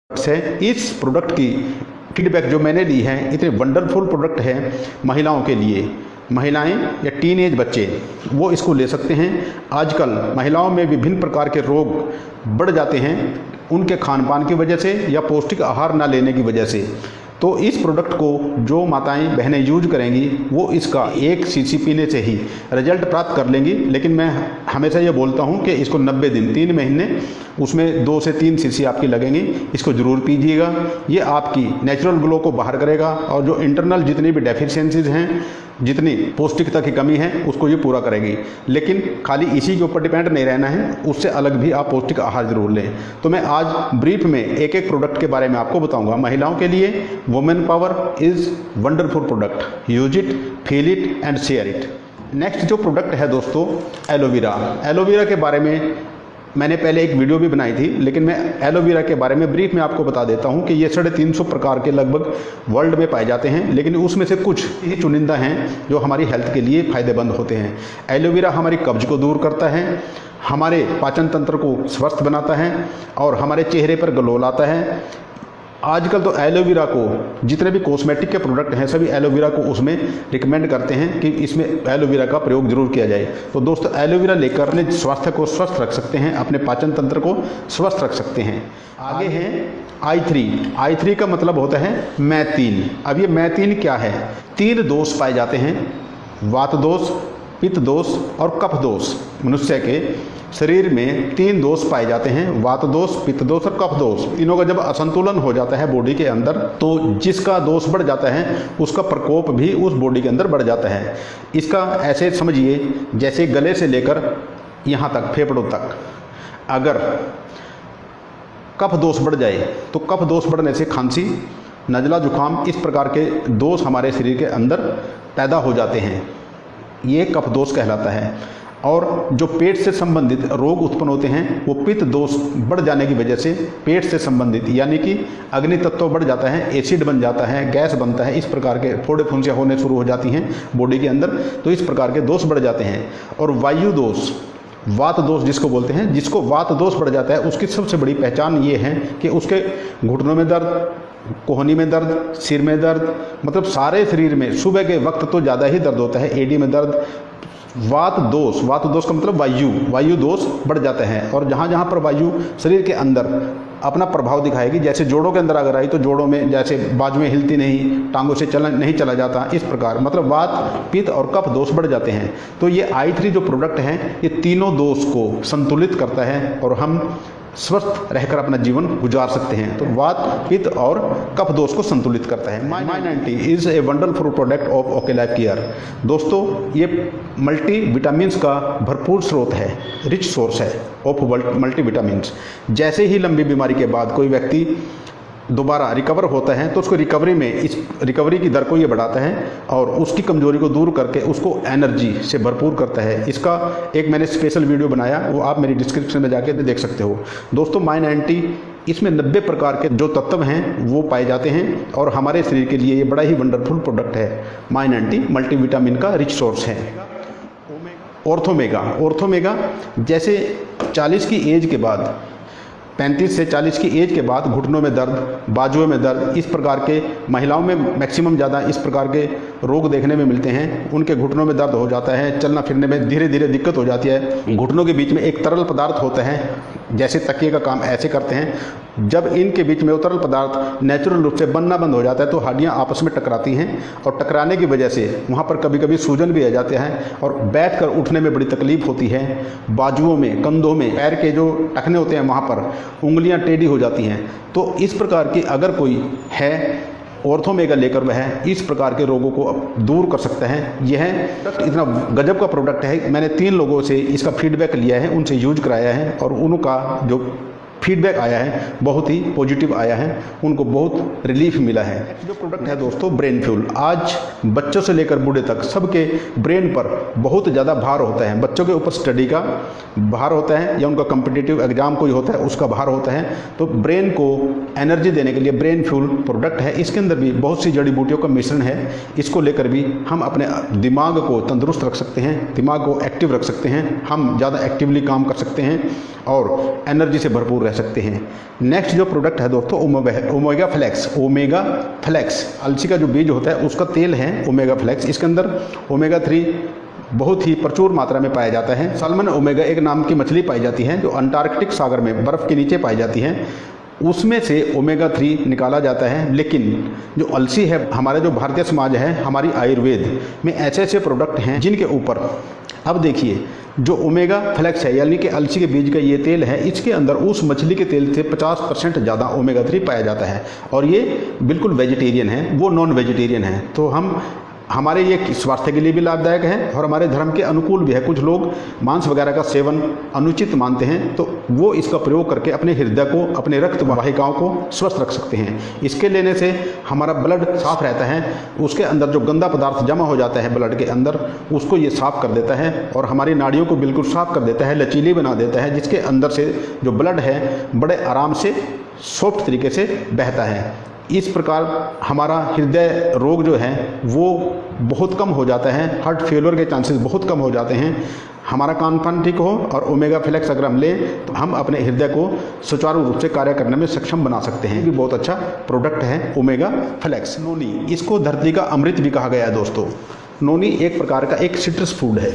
से इस प्रोडक्ट की फीडबैक जो मैंने ली है, इतने वंडरफुल प्रोडक्ट है महिलाओं के लिए। महिलाएं या टीनेज बच्चे वो इसको ले सकते हैं। आजकल महिलाओं में विभिन्न प्रकार के रोग बढ़ जाते हैं उनके खान पान की वजह से या पौष्टिक आहार ना लेने की वजह से। तो इस प्रोडक्ट को जो माताएं बहनें यूज करेंगी वो इसका 1 सीसी पीने से ही रिजल्ट प्राप्त कर लेंगी। लेकिन मैं हमेशा ये बोलता हूँ कि इसको 90 दिन 3 महीने उसमें 2 से 3 सीसी आपकी लगेंगी। इसको ज़रूर पीजिएगा। ये आपकी नेचुरल ग्लो को बाहर करेगा और जो इंटरनल जितनी भी डेफिशिएंसीज हैं, जितनी पौष्टिकता की कमी है, उसको ये पूरा करेगी। लेकिन खाली इसी के ऊपर डिपेंड नहीं रहना है, उससे अलग भी आप पौष्टिक आहार जरूर लें। तो मैं आज ब्रीफ में एक एक प्रोडक्ट के बारे में आपको बताऊंगा। महिलाओं के लिए women power is wonderful product, use it, feel it and share it. Next जो प्रोडक्ट है दोस्तों, एलोवेरा। एलोवेरा के बारे में मैंने पहले एक वीडियो भी बनाई थी, लेकिन मैं एलोवेरा के बारे में ब्रीफ में आपको बता देता हूं कि ये 350 प्रकार के लगभग वर्ल्ड में पाए जाते हैं, लेकिन उसमें से कुछ ही चुनिंदा हैं जो हमारी हेल्थ के लिए फ़ायदेमंद होते हैं। एलोवेरा हमारी कब्ज को दूर करता है, हमारे पाचन तंत्र को स्वस्थ बनाता है और हमारे चेहरे पर ग्लो लाता है। आजकल तो एलोवेरा को जितने भी कॉस्मेटिक के प्रोडक्ट हैं सभी एलोवेरा को उसमें रिकमेंड करते हैं कि इसमें एलोवेरा का प्रयोग जरूर किया जाए। तो दोस्तों एलोवेरा लेकर अपने स्वास्थ्य को स्वस्थ रख सकते हैं, अपने पाचन तंत्र को स्वस्थ रख सकते हैं। आगे हैं I3 का मतलब होता है मैथीन। अब ये मैथीन क्या है? 3 दोष पाए जाते हैं, वात दोष, पित्त दोष और कफ दोष। मनुष्य के शरीर में 3 दोष पाए जाते हैं, वात दोष, पित्त दोष और कफ दोष। इनों का जब असंतुलन हो जाता है बॉडी के अंदर तो जिसका दोष बढ़ जाता है उसका प्रकोप भी उस बॉडी के अंदर बढ़ जाता है। इसका ऐसे समझिए जैसे गले से लेकर यहाँ तक फेफड़ों तक अगर कफ दोष बढ़ जाए तो कफ दोष बढ़ने से खांसी, नज़ला, जुकाम इस प्रकार के दोष हमारे शरीर के अंदर पैदा हो जाते हैं। ये कफ दोष कहलाता है। और जो पेट से संबंधित रोग उत्पन्न होते हैं वो पित्त दोष बढ़ जाने की वजह से पेट से संबंधित यानी कि अग्नि तत्व बढ़ जाता है, एसिड बन जाता है, गैस बनता है, इस प्रकार के फोड़े फुंसियाँ होने शुरू हो जाती हैं बॉडी के अंदर। तो इस प्रकार के दोष बढ़ जाते हैं। और वायु दोष, वात दोष जिसको बोलते हैं, जिसको वात दोष बढ़ जाता है उसकी सबसे बड़ी पहचान ये है कि उसके घुटनों में दर्द, कोहनी में दर्द, सिर में दर्द, मतलब सारे शरीर में सुबह के वक्त तो ज़्यादा ही दर्द होता है, एडी में दर्द। वात दोष का मतलब वायु दोष बढ़ जाता है। और जहाँ जहाँ पर वायु शरीर के अंदर अपना प्रभाव दिखाएगी, जैसे जोड़ों के अंदर अगर आई तो जोड़ों में जैसे बाजुएं हिलती नहीं, टांगों से नहीं चला जाता, इस प्रकार मतलब वात, पित्त और कफ दोष बढ़ जाते हैं। तो ये I3 जो प्रोडक्ट है ये तीनों दोष को संतुलित करता है और हम स्वस्थ रहकर अपना जीवन गुजार सकते हैं। तो वात, पित्त और कफ दोष को संतुलित करता है। My90 is a wonderful product of okay life care. दोस्तों ये मल्टी विटामिन्स का भरपूर स्रोत है, रिच सोर्स है ऑफ मल्टी विटामिन्स। जैसे ही लंबी बीमारी के बाद कोई व्यक्ति दोबारा रिकवर होता है तो उसको रिकवरी की दर को ये बढ़ाता है और उसकी कमजोरी को दूर करके उसको एनर्जी से भरपूर करता है। इसका एक मैंने स्पेशल वीडियो बनाया, वो आप मेरी डिस्क्रिप्शन में जाके देख सकते हो। दोस्तों My90 इसमें 90 प्रकार के जो तत्व हैं वो पाए जाते हैं और हमारे शरीर के लिए ये बड़ा ही वंडरफुल प्रोडक्ट है। My90 मल्टीविटामिन का रिच सोर्स है। ऑर्थोमेगा जैसे 40 की एज के बाद, 35 से 40 की एज के बाद घुटनों में दर्द, बाजुओं में दर्द, इस प्रकार के महिलाओं में मैक्सिमम ज़्यादा इस प्रकार के रोग देखने में मिलते हैं। उनके घुटनों में दर्द हो जाता है, चलना फिरने में धीरे धीरे दिक्कत हो जाती है। घुटनों के बीच में एक तरल पदार्थ होता है, जैसे तकिए का काम ऐसे करते हैं। जब इनके बीच में वो तरल पदार्थ नेचुरल रूप से बनना बंद हो जाता है तो हड्डियाँ आपस में टकराती हैं और टकराने की वजह से वहाँ पर कभी कभी सूजन भी आ जाते हैं और बैठकर उठने में बड़ी तकलीफ होती है। बाजुओं में, कंधों में, पैर के जो टखने होते हैं वहाँ पर उंगलियाँ टेढ़ी हो जाती हैं। तो इस प्रकार की अगर कोई है ऑर्थोमेगा लेकर वह इस प्रकार के रोगों को दूर कर सकता है। यह इतना गजब का प्रोडक्ट है। मैंने 3 लोगों से इसका फीडबैक लिया है, उनसे यूज कराया है और उनका जो फीडबैक आया है बहुत ही पॉजिटिव आया है, उनको बहुत रिलीफ मिला है। जो प्रोडक्ट है दोस्तों ब्रेन फ्यूल। आज बच्चों से लेकर बूढ़े तक सबके ब्रेन पर बहुत ज़्यादा भार होता है। बच्चों के ऊपर स्टडी का भार होता है या उनका कॉम्पिटिटिव एग्जाम कोई होता है उसका भार होता है। तो ब्रेन को एनर्जी देने के लिए ब्रेन फ्यूल प्रोडक्ट है। इसके अंदर भी बहुत सी जड़ी बूटियों का मिश्रण है। इसको लेकर भी हम अपने दिमाग को तंदुरुस्त रख सकते हैं, दिमाग को एक्टिव रख सकते हैं, हम ज़्यादा एक्टिवली काम कर सकते हैं और एनर्जी से भरपूर कह सकते हैं। नेक्स्ट जो प्रोडक्ट है दोस्तों ओमेगा फ्लेक्स। ओमेगा फ्लेक्स अलसी का जो बीज होता है उसका तेल है ओमेगा फ्लेक्स। इसके अंदर ओमेगा 3 बहुत ही प्रचुर मात्रा में पाया जाता है। साल्मन ओमेगा एक नाम की मछली पाई जाती है जो अंटार्कटिक सागर में बर्फ़ के नीचे पाई जाती है, उसमें से ओमेगा 3 निकाला जाता है। लेकिन जो अलसी है, हमारा जो भारतीय समाज है, हमारी आयुर्वेद में ऐसे ऐसे प्रोडक्ट हैं जिनके ऊपर, अब देखिए, जो ओमेगा फ्लेक्स है यानी कि अलसी के बीज का ये तेल है, इसके अंदर उस मछली के तेल से 50% ज़्यादा ओमेगा 3 पाया जाता है। और ये बिल्कुल वेजिटेरियन है, वो नॉन वेजिटेरियन है। तो हमारे ये स्वास्थ्य के लिए भी लाभदायक है और हमारे धर्म के अनुकूल भी है। कुछ लोग मांस वगैरह का सेवन अनुचित मानते हैं, तो वो इसका प्रयोग करके अपने हृदय को, अपने रक्त वाहिकाओं को स्वस्थ रख सकते हैं। इसके लेने से हमारा ब्लड साफ रहता है, उसके अंदर जो गंदा पदार्थ जमा हो जाता है ब्लड के अंदर, उसको ये साफ कर देता है और हमारी नाड़ियों को बिल्कुल साफ कर देता है, लचीली बना देता है, जिसके अंदर से जो ब्लड है बड़े आराम से सॉफ्ट तरीके से बहता है। इस प्रकार हमारा हृदय रोग जो है वो बहुत कम हो जाता है, हार्ट फेलियर के चांसेस बहुत कम हो जाते हैं। हमारा खान पान ठीक हो और ओमेगा फ्लेक्स अगर हम लें तो हम अपने हृदय को सुचारू रूप से कार्य करने में सक्षम बना सकते हैं। ये भी बहुत अच्छा प्रोडक्ट है ओमेगा फ्लेक्स। नोनी, इसको धरती का अमृत भी कहा गया है दोस्तों। नोनी एक प्रकार का एक सिट्रस फूड है।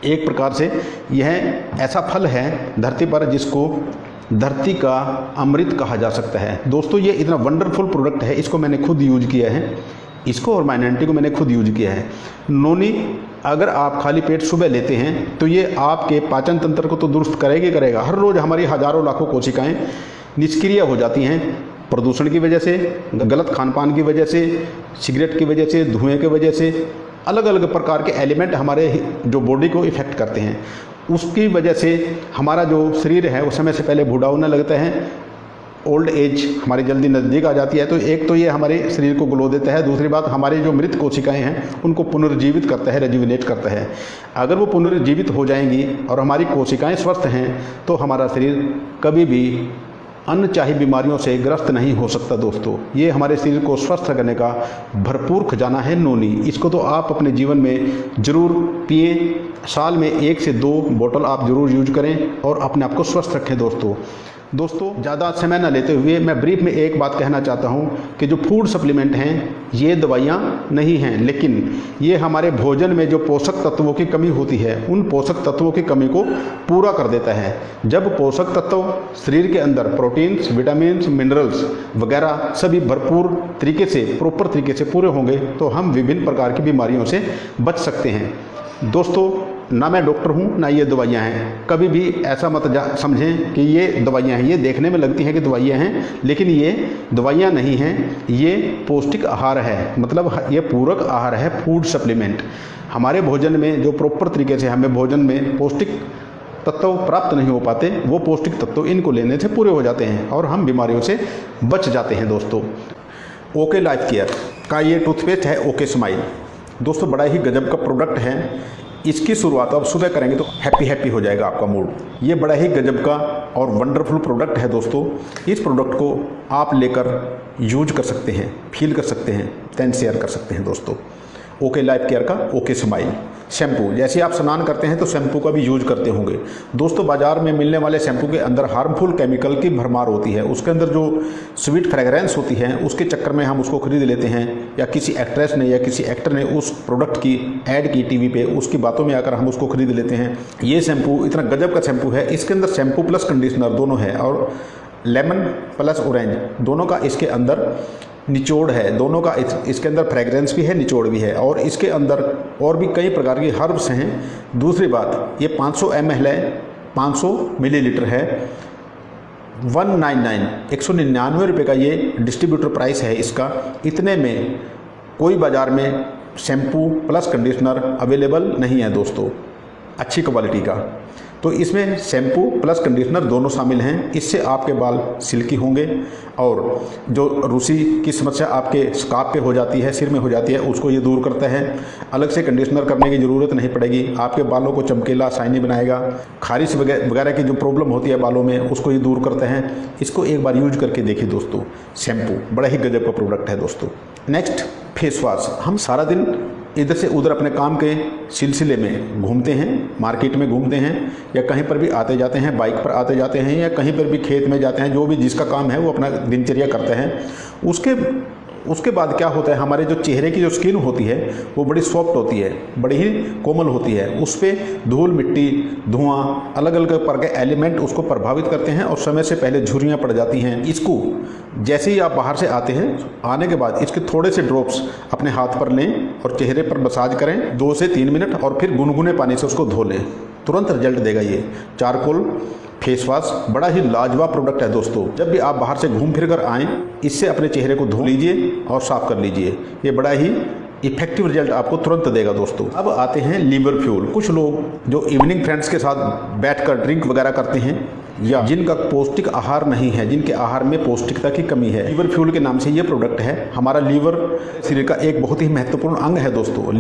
एक प्रकार से यह ऐसा फल है धरती पर जिसको धरती का अमृत कहा जा सकता है। दोस्तों ये इतना वंडरफुल प्रोडक्ट है, इसको मैंने खुद यूज किया है, इसको और माइनॉरिटी को मैंने खुद यूज किया है। नोनी अगर आप खाली पेट सुबह लेते हैं तो ये आपके पाचन तंत्र को तो दुरुस्त करेगा। हर रोज़ हमारी हजारों लाखों कोशिकाएं निष्क्रिय हो जाती हैं प्रदूषण की वजह से, गलत खान पान की वजह से, सिगरेट की वजह से, धुएँ की वजह से, अलग अलग प्रकार के एलिमेंट हमारे जो बॉडी को इफ़ेक्ट करते हैं। उसकी वजह से हमारा जो शरीर है वो समय से पहले बूढ़ा होने लगता है, ओल्ड एज हमारी जल्दी नज़दीक आ जाती है। तो एक तो ये हमारे शरीर को ग्लो देता है, दूसरी बात हमारी जो मृत कोशिकाएं हैं उनको पुनर्जीवित करता है, रेजुविनेट करता है। अगर वो पुनर्जीवित हो जाएंगी और हमारी कोशिकाएं स्वस्थ हैं तो हमारा शरीर कभी भी अनचाही बीमारियों से ग्रस्त नहीं हो सकता। दोस्तों ये हमारे शरीर को स्वस्थ रखने का भरपूर खजाना है नोनी। इसको तो आप अपने जीवन में ज़रूर पिएं, साल में 1 से 2 बोतल आप ज़रूर यूज करें और अपने आप को स्वस्थ रखें। दोस्तों ज़्यादा समय न लेते हुए मैं ब्रीफ में एक बात कहना चाहता हूँ कि जो फूड सप्लीमेंट हैं ये दवाइयाँ नहीं हैं, लेकिन ये हमारे भोजन में जो पोषक तत्वों की कमी होती है उन पोषक तत्वों की कमी को पूरा कर देता है। जब पोषक तत्व शरीर के अंदर प्रोटीन्स, विटामिन्स, मिनरल्स वगैरह सभी भरपूर तरीके से, प्रॉपर तरीके से पूरे होंगे तो हम विभिन्न प्रकार की बीमारियों से बच सकते हैं। दोस्तों ना मैं डॉक्टर हूँ ना ये दवाइयाँ हैं, कभी भी ऐसा मत समझें कि ये दवाइयाँ हैं। ये देखने में लगती हैं कि दवाइयाँ हैं, लेकिन ये दवाइयाँ नहीं हैं, ये पौष्टिक आहार है, मतलब ये पूरक आहार है, फूड सप्लीमेंट। हमारे भोजन में जो प्रॉपर तरीके से हमें भोजन में पौष्टिक तत्व प्राप्त नहीं हो पाते, वो पौष्टिक तत्व इनको लेने से पूरे हो जाते हैं और हम बीमारियों से बच जाते हैं। दोस्तों ओके लाइफ केयर का ये टूथपेस्ट है ओके स्माइल। दोस्तों बड़ा ही गजब का प्रोडक्ट है। इसकी शुरुआत आप सुबह करेंगे तो हैप्पी हो जाएगा आपका मूड। ये बड़ा ही गजब का और वंडरफुल प्रोडक्ट है दोस्तों। इस प्रोडक्ट को आप लेकर यूज कर सकते हैं, फील कर सकते हैं, देन शेयर कर सकते हैं। दोस्तों ओके लाइफ केयर का ओके स्माइल शैम्पू, जैसे आप स्नान करते हैं तो शैम्पू का भी यूज करते होंगे। दोस्तों बाज़ार में मिलने वाले शैम्पू के अंदर हार्मफुल केमिकल की भरमार होती है, उसके अंदर जो स्वीट फ्रेगरेंस होती है उसके चक्कर में हम उसको खरीद लेते हैं, या किसी एक्ट्रेस ने या किसी एक्टर ने उस प्रोडक्ट की ऐड की टीवी पे, उसकी बातों में आकर हम उसको खरीद लेते हैं। ये शैम्पू इतना गजब का शैम्पू है, इसके अंदर शैम्पू प्लस कंडीशनर दोनों है और लेमन प्लस ऑरेंज दोनों का इसके अंदर निचोड़ है, दोनों का इसके अंदर फ्रेगरेंस भी है, निचोड़ भी है, और इसके अंदर और भी कई प्रकार की हर्ब्स हैं। दूसरी बात ये 500 ml है, 500 मिलीलीटर है, 199 रुपये का ये डिस्ट्रीब्यूटर प्राइस है इसका। इतने में कोई बाज़ार में शैम्पू प्लस कंडीशनर अवेलेबल नहीं है दोस्तों अच्छी क्वालिटी का। तो इसमें शैम्पू प्लस कंडीशनर दोनों शामिल हैं। इससे आपके बाल सिल्की होंगे और जो रूसी की समस्या आपके स्कार्फ पे हो जाती है, सिर में हो जाती है, उसको ये दूर करता है। अलग से कंडीशनर करने की ज़रूरत नहीं पड़ेगी, आपके बालों को चमकीला शाइनी बनाएगा। खारिश वगैरह की जो प्रॉब्लम होती है बालों में उसको ये दूर करता है। इसको एक बार यूज करके देखिए दोस्तों, शैम्पू बड़ा ही गजब का प्रोडक्ट है दोस्तों। Next face wash. हम सारा दिन इधर से उधर अपने काम के सिलसिले में घूमते हैं, मार्केट में घूमते हैं या कहीं पर भी आते जाते हैं, बाइक पर आते जाते हैं या कहीं पर भी खेत में जाते हैं, जो भी जिसका काम है वो अपना दिनचर्या करते हैं। उसके बाद क्या होता है, हमारे जो चेहरे की जो स्किन होती है वो बड़ी सॉफ्ट होती है, बड़ी ही कोमल होती है। उस पर धूल मिट्टी धुआं अलग अलग प्रकार के एलिमेंट उसको प्रभावित करते हैं और समय से पहले झुर्रियाँ पड़ जाती हैं। इसको जैसे ही आप बाहर से आते हैं, आने के बाद इसके थोड़े से ड्रॉप्स अपने हाथ पर लें और चेहरे पर मसाज करें 2 से 3 मिनट और फिर गुनगुने पानी से उसको धो लें। तुरंत रिजल्ट देगा ये चारकोल फेस वॉश। बड़ा ही लाजवाब प्रोडक्ट है दोस्तों। जब भी आप बाहर से घूम फिर कर आएँ, इससे अपने चेहरे को धो लीजिए और साफ़ कर लीजिए। ये बड़ा ही इफेक्टिव रिजल्ट आपको तुरंत देगा दोस्तों। अब आते हैं लीवर फ्यूल। कुछ लोग जो इवनिंग फ्रेंड्स के साथ बैठकर ड्रिंक वगैरह करते हैं या जिनका पौष्टिक आहार नहीं है, जिनके आहार में पौष्टिकता की कमी है, लीवर फ्यूल के नाम से ये प्रोडक्ट है। हमारा लीवर शरीर का एक बहुत ही महत्वपूर्ण अंग है दोस्तों।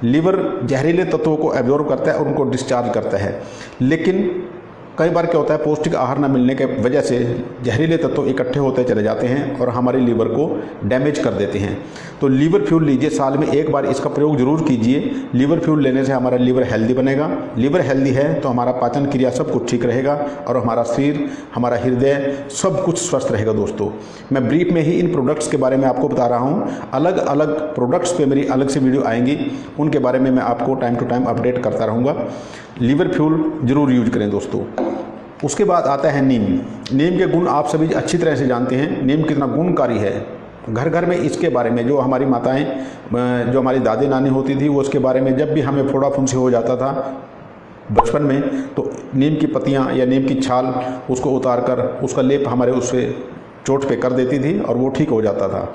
लीवर जहरीले तत्वों को एब्जॉर्ब करता है और उनको डिस्चार्ज करता है। लेकिन कई बार क्या होता है, पौष्टिक आहार न मिलने के वजह से जहरीले तत्व इकट्ठे होते चले जाते हैं और हमारे लीवर को डैमेज कर देते हैं। तो लीवर फ्यूल लीजिए, साल में एक बार इसका प्रयोग जरूर कीजिए। लीवर फ्यूल लेने से हमारा लीवर हेल्दी बनेगा। लीवर हेल्दी है तो हमारा पाचन क्रिया सब कुछ ठीक रहेगा और हमारा शरीर, हमारा हृदय सब कुछ स्वस्थ रहेगा दोस्तों। मैं ब्रीफ में ही इन प्रोडक्ट्स के बारे में आपको बता रहा हूँ। अलग अलग प्रोडक्ट्स पे मेरी अलग से वीडियो आएंगी, उनके बारे में मैं आपको टाइम टू टाइम अपडेट करता रहूँगा। लीवर फ्यूल जरूर यूज करें दोस्तों। उसके बाद आता है नीम। नीम के गुण आप सभी अच्छी तरह से जानते हैं, नीम कितना गुणकारी है। घर घर में इसके बारे में जो हमारी माताएं, जो हमारी दादी नानी होती थी, वो उसके बारे में जब भी हमें फोड़ा फुंसी हो जाता था बचपन में, तो नीम की पत्तियां या नीम की छाल उसको उतार कर उसका लेप हमारे उससे चोट पे कर देती थी और वो ठीक हो जाता था।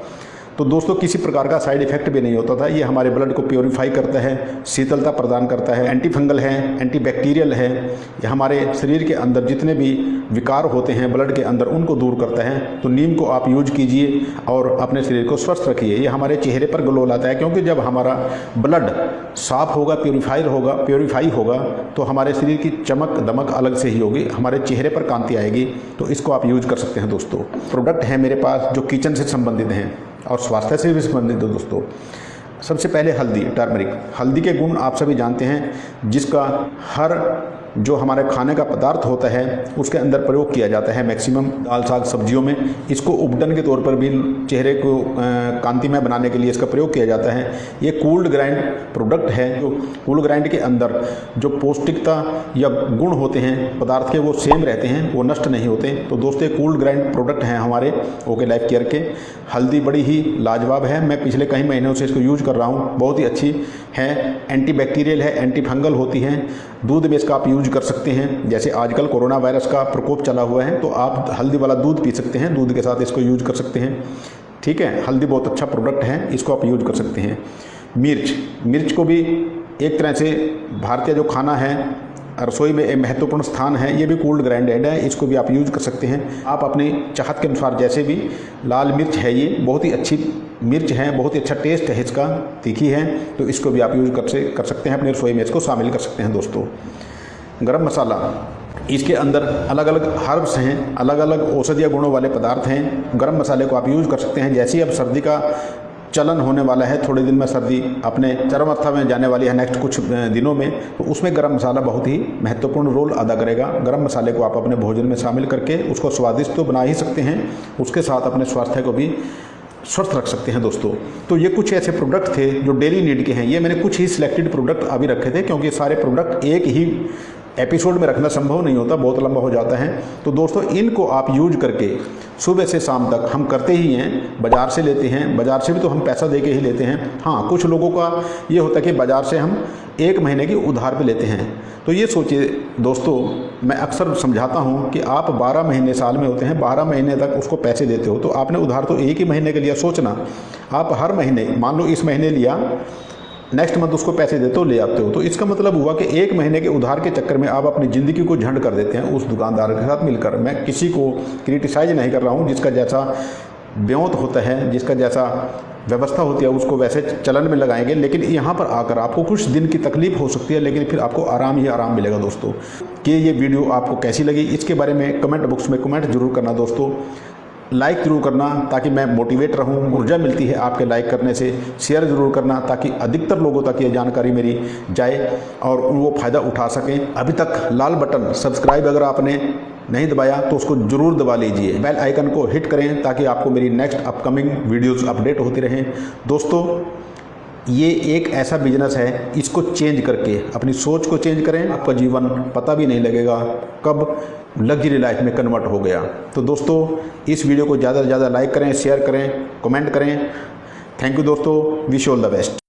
तो दोस्तों किसी प्रकार का साइड इफेक्ट भी नहीं होता था। ये हमारे ब्लड को प्योरीफाई करता है, शीतलता प्रदान करता है, एंटी फंगल है, एंटी बैक्टीरियल है। ये हमारे शरीर के अंदर जितने भी विकार होते हैं ब्लड के अंदर, उनको दूर करता है। तो नीम को आप यूज कीजिए और अपने शरीर को स्वस्थ रखिए। ये हमारे चेहरे पर ग्लो लाता है, क्योंकि जब हमारा ब्लड साफ होगा, प्योरीफाई होगा तो हमारे शरीर की चमक दमक अलग से ही होगी, हमारे चेहरे पर कांति आएगी। तो इसको आप यूज कर सकते हैं दोस्तों। प्रोडक्ट है मेरे पास जो किचन से संबंधित हैं और स्वास्थ्य से भी संबंधित है दोस्तों। सबसे पहले हल्दी, टर्मरिक। हल्दी के गुण आप सभी जानते हैं, जिसका हर जो हमारे खाने का पदार्थ होता है उसके अंदर प्रयोग किया जाता है, मैक्सिमम दाल साग सब्जियों में। इसको उपटन के तौर पर भी चेहरे को कांतिमय बनाने के लिए इसका प्रयोग किया जाता है। ये कूल्ड ग्राइंड प्रोडक्ट है। जो कूल्ड ग्राइंड के अंदर जो पौष्टिकता या गुण होते हैं पदार्थ के, वो सेम रहते हैं, वो नष्ट नहीं होते। तो दोस्तों कूल्ड ग्राइंड प्रोडक्ट हैं हमारे ओके लाइफ केयर के। हल्दी बड़ी ही लाजवाब है, मैं पिछले कई महीनों से इसको यूज कर रहा हूँ, बहुत ही अच्छी है। एंटी बैक्टीरियल है, एंटी फंगल होती हैं। दूध में इसका आप यूज कर सकते हैं। जैसे आजकल कोरोना वायरस का प्रकोप चला हुआ है, तो आप हल्दी वाला दूध पी सकते हैं, दूध के साथ इसको यूज कर सकते हैं। ठीक है, हल्दी बहुत अच्छा प्रोडक्ट है, इसको आप यूज कर सकते हैं। मिर्च को भी एक तरह से भारतीय जो खाना है रसोई में एक महत्वपूर्ण स्थान है। ये भी कूल्ड ग्राइंडेड है, इसको भी आप यूज कर सकते हैं। आप अपनी चाहत के अनुसार, जैसे भी लाल मिर्च है, ये बहुत ही अच्छी मिर्च है, बहुत ही अच्छा टेस्ट है इसका, तीखी है, तो इसको भी आप यूज कर सकते हैं, अपने रसोई में इसको शामिल कर सकते हैं दोस्तों। गरम मसाला, इसके अंदर अलग अलग हर्ब्स हैं, अलग अलग औषधीय गुणों वाले पदार्थ हैं। गरम मसाले को आप यूज कर सकते हैं। जैसे ही अब सर्दी का चलन होने वाला है, थोड़े दिन में सर्दी अपने चरम अवस्था में जाने वाली है नेक्स्ट कुछ दिनों में, तो उसमें गरम मसाला बहुत ही महत्वपूर्ण रोल अदा करेगा। गरम मसाले को आप अपने भोजन में शामिल करके उसको स्वादिष्ट तो बना ही सकते हैं, उसके साथ अपने स्वास्थ्य को भी स्वस्थ रख सकते हैं दोस्तों। तो ये कुछ ऐसे प्रोडक्ट थे जो डेली नीड के हैं। ये मैंने कुछ ही सिलेक्टेड प्रोडक्ट अभी रखे थे, क्योंकि सारे प्रोडक्ट एक ही एपिसोड में रखना संभव नहीं होता, बहुत लंबा हो जाता है। तो दोस्तों इनको आप यूज करके सुबह से शाम तक हम करते ही हैं, बाज़ार से लेते हैं, बाज़ार से भी तो हम पैसा दे के ही लेते हैं। हाँ, कुछ लोगों का ये होता है कि बाज़ार से हम 1 महीने की उधार पे लेते हैं। तो ये सोचिए दोस्तों, मैं अक्सर समझाता हूँ कि आप 12 महीने साल में होते हैं, 12 महीने तक उसको पैसे देते हो, तो आपने उधार तो एक ही महीने के लिया। सोचना, आप हर महीने, मान लो इस महीने लिया, नेक्स्ट मंथ उसको पैसे देते हो, ले आते हो, तो इसका मतलब हुआ कि 1 महीने के उधार के चक्कर में आप अपनी ज़िंदगी को झंड कर देते हैं उस दुकानदार के साथ मिलकर। मैं किसी को क्रिटिसाइज नहीं कर रहा हूँ, जिसका जैसा ब्योंत होता है, जिसका जैसा व्यवस्था होती है, उसको वैसे चलन में लगाएंगे। लेकिन यहाँ पर आकर आपको कुछ दिन की तकलीफ हो सकती है, लेकिन फिर आपको आराम ही आराम मिलेगा दोस्तों। कि ये वीडियो आपको कैसी लगी, इसके बारे में कमेंट बॉक्स में कमेंट जरूर करना दोस्तों। लाइक ज़रूर करना ताकि मैं मोटिवेट रहूं, ऊर्जा मिलती है आपके लाइक करने से। शेयर ज़रूर करना ताकि अधिकतर लोगों तक ये जानकारी मेरी जाए और वो फ़ायदा उठा सकें। अभी तक लाल बटन सब्सक्राइब अगर आपने नहीं दबाया तो उसको ज़रूर दबा लीजिए। बेल आइकन को हिट करें ताकि आपको मेरी नेक्स्ट अपकमिंग वीडियोज़ अपडेट होती रहें। दोस्तों, ये एक ऐसा बिजनेस है, इसको चेंज करके अपनी सोच को चेंज करें, आपका जीवन पता भी नहीं लगेगा कब लग्जरी लाइफ में कन्वर्ट हो गया। तो दोस्तों, इस वीडियो को ज़्यादा से ज़्यादा लाइक करें, शेयर करें, कमेंट करें। थैंक यू दोस्तों, विश ऑल द बेस्ट।